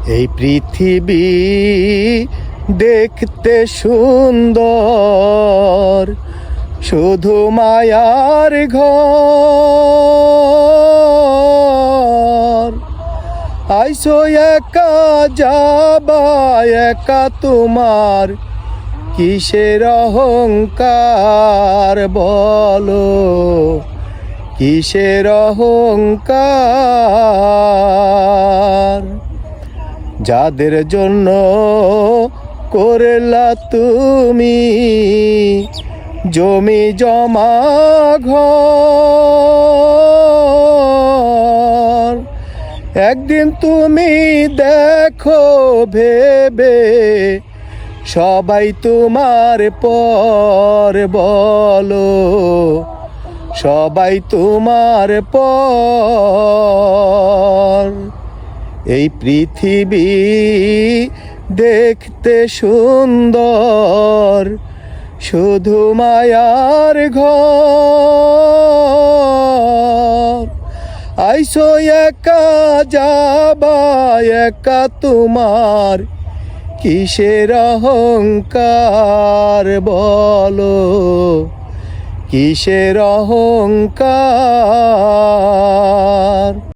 এই পৃথিবী দেখতে সুন্দর, শুধু মায়ার ঘর। আইসো একা যাবা একা, তোমার কিসের অহংকার বলো, কিসের অহংকার। যাদের জন্য করলা তুমি জমি জমা ঘর, একদিন তুমি দেখো ভেবে সবাই তোমার পর বলো, সবাই তোমার পর। এই পৃথিবী দেখতে সুন্দর, শুধু মায়ার ঘর। আইসো একা যাবা একা, তোমার কিসের অহংকার বলো, কিসের অহংকার।